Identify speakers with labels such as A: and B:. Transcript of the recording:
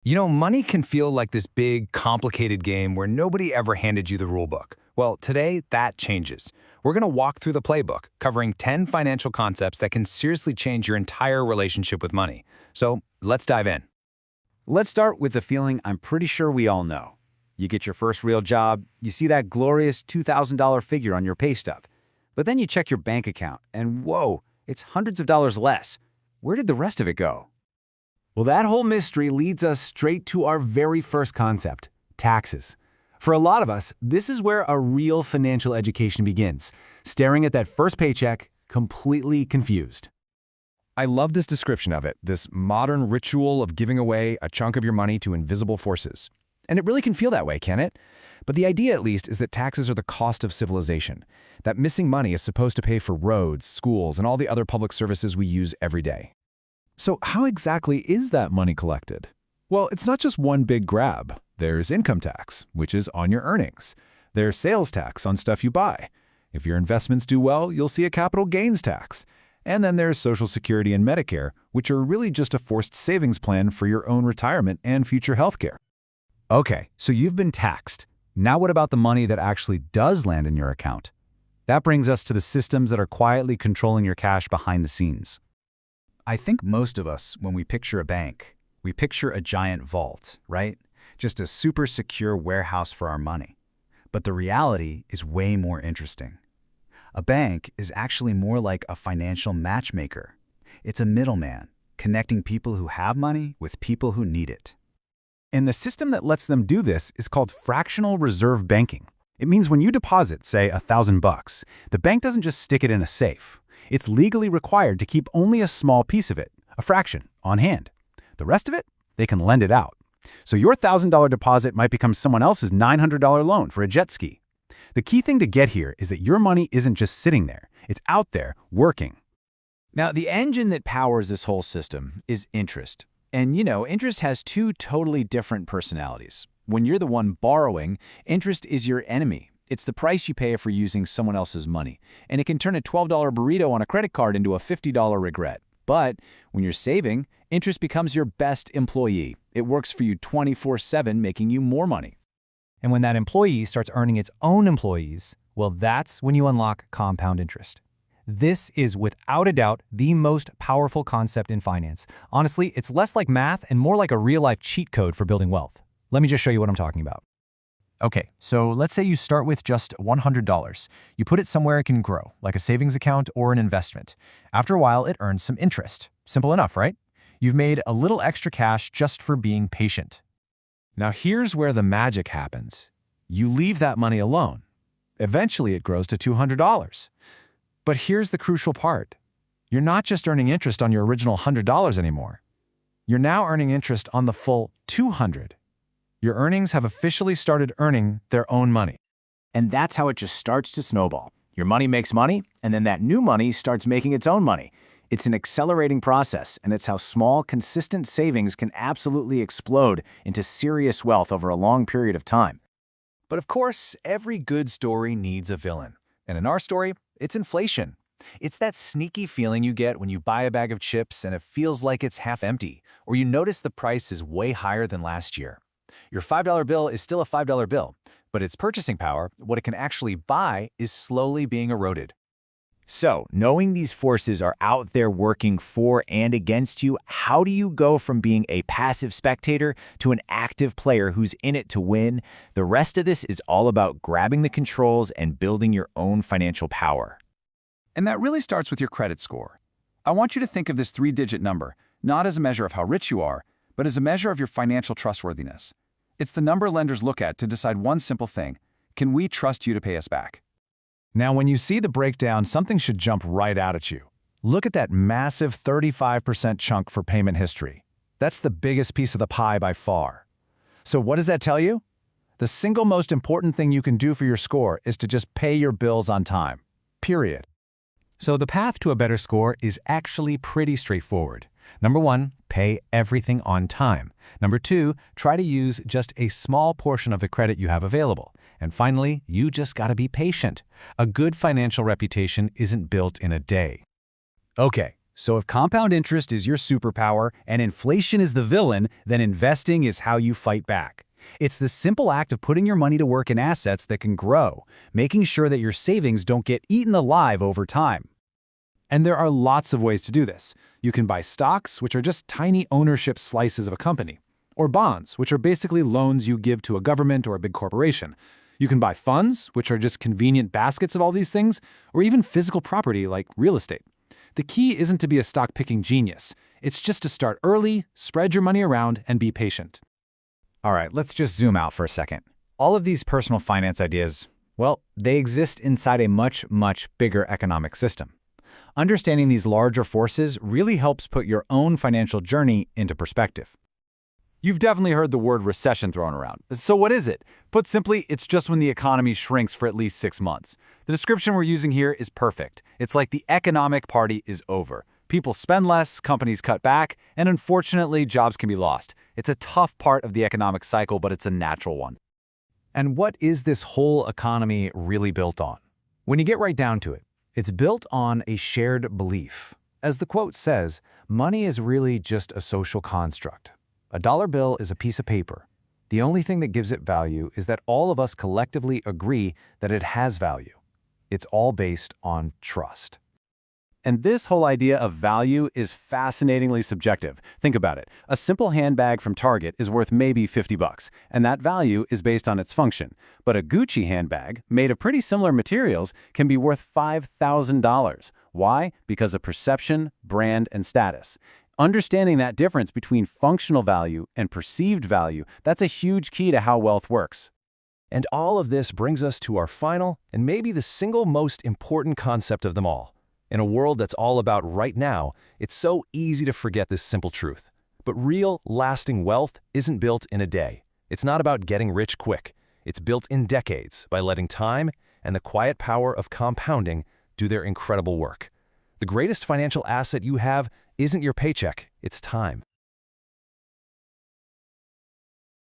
A: Money can feel like this big, complicated game where nobody ever handed you the rule book. Well, today, that changes. We're going to walk through the playbook, covering 10 financial concepts that can seriously change your entire relationship with money. So, let's dive in.
B: Let's start with the feeling I'm pretty sure we all know. You get your first real job, you see that glorious $2,000 figure on your pay stub. But then you check your bank account, and whoa, it's hundreds of dollars less. Where did the rest of it go? Well, that whole mystery leads us straight to our very first concept, taxes. For a lot of us, this is where a real financial education begins, staring at that first paycheck, completely confused.
C: I love this description of it, this modern ritual of giving away a chunk of your money to invisible forces. And it really can feel that way, can it? But the idea, at least, is that taxes are the cost of civilization. That missing money is supposed to pay for roads, schools, and all the other public services we use every day.
D: So how exactly is that money collected? Well, it's not just one big grab. There's income tax, which is on your earnings. There's sales tax on stuff you buy. If your investments do well, you'll see a capital gains tax. And then there's Social Security and Medicare, which are really just a forced savings plan for your own retirement and future health care.
B: Okay, so you've been taxed. Now what about the money that actually does land in your account? That brings us to the systems that are quietly controlling your cash behind the scenes. I think most of us, when we picture a bank, we picture a giant vault, right? Just a super secure warehouse for our money. But the reality is way more interesting. A bank is actually more like a financial matchmaker. It's a middleman, connecting people who have money with people who need it. And the system that lets them do this is called fractional reserve banking. It means when you deposit, say, $1,000, the bank doesn't just stick it in a safe. It's legally required to keep only a small piece of it, a fraction, on hand. The rest of it, they can lend it out. So your $1,000 deposit might become someone else's $900 loan for a jet ski. The key thing to get here is that your money isn't just sitting there. It's out there, working. Now, the engine that powers this whole system is interest. And interest has two totally different personalities. When you're the one borrowing, interest is your enemy. It's the price you pay for using someone else's money, and it can turn a $12 burrito on a credit card into a $50 regret. But when you're saving, interest becomes your best employee. It works for you 24/7, making you more money.
E: And when that employee starts earning its own employees, well, that's when you unlock compound interest. This is without a doubt the most powerful concept in finance. Honestly, it's less like math and more like a real-life cheat code for building wealth. Let me just show you what I'm talking about. Okay, so let's say you start with just $100. You put it somewhere it can grow, like a savings account or an investment. After a while, it earns some interest. Simple enough, right? You've made a little extra cash just for being patient.
C: Now here's where the magic happens. You leave that money alone. Eventually it grows to $200. But here's the crucial part. You're not just earning interest on your original $100 anymore. You're now earning interest on the full $200. Your earnings have officially started earning their own money.
B: And that's how it just starts to snowball. Your money makes money, and then that new money starts making its own money. It's an accelerating process, and it's how small, consistent savings can absolutely explode into serious wealth over a long period of time. But of course, every good story needs a villain. And in our story, it's inflation. It's that sneaky feeling you get when you buy a bag of chips and it feels like it's half empty, or you notice the price is way higher than last year. Your $5 bill is still a $5 bill, but its purchasing power, what it can actually buy, is slowly being eroded. So, knowing these forces are out there working for and against you, how do you go from being a passive spectator to an active player who's in it to win? The rest of this is all about grabbing the controls and building your own financial power.
A: And that really starts with your credit score. I want you to think of this 3-digit number, not as a measure of how rich you are, but as a measure of your financial trustworthiness. It's the number lenders look at to decide one simple thing: can we trust you to pay us back?
C: Now, when you see the breakdown, something should jump right out at you. Look at that massive 35% chunk for payment history. That's the biggest piece of the pie by far. So what does that tell you? The single most important thing you can do for your score is to just pay your bills on time. Period.
E: So the path to a better score is actually pretty straightforward. Number 1, pay everything on time. Number 2, try to use just a small portion of the credit you have available. And finally, you just gotta be patient. A good financial reputation isn't built in a day.
B: Okay, So if compound interest is your superpower and inflation is the villain, then investing is how you fight back. It's the simple act of putting your money to work in assets that can grow, making sure that your savings don't get eaten alive over time.
C: And there are lots of ways to do this. You can buy stocks, which are just tiny ownership slices of a company, or bonds, which are basically loans you give to a government or a big corporation. You can buy funds, which are just convenient baskets of all these things, or even physical property like real estate. The key isn't to be a stock-picking genius. It's just to start early, spread your money around, and be patient.
B: All right, let's just zoom out for a second. All of these personal finance ideas, well, they exist inside a much, much bigger economic system. Understanding these larger forces really helps put your own financial journey into perspective.
C: You've definitely heard the word recession thrown around. So what is it? Put simply, it's just when the economy shrinks for at least 6 months. The description we're using here is perfect. It's like the economic party is over. People spend less, companies cut back, and unfortunately, jobs can be lost. It's a tough part of the economic cycle, but it's a natural one.
E: And what is this whole economy really built on? When you get right down to it, it's built on a shared belief. As the quote says, money is really just a social construct. A dollar bill is a piece of paper. The only thing that gives it value is that all of us collectively agree that it has value. It's all based on trust.
C: And this whole idea of value is fascinatingly subjective. Think about it. A simple handbag from Target is worth maybe $50, and that value is based on its function. But a Gucci handbag, made of pretty similar materials, can be worth $5,000. Why? Because of perception, brand, and status. Understanding that difference between functional value and perceived value, that's a huge key to how wealth works.
F: And all of this brings us to our final and maybe the single most important concept of them all. In a world that's all about right now, it's so easy to forget this simple truth. But real, lasting wealth isn't built in a day. It's not about getting rich quick. It's built in decades by letting time and the quiet power of compounding do their incredible work. The greatest financial asset you have isn't your paycheck, it's time.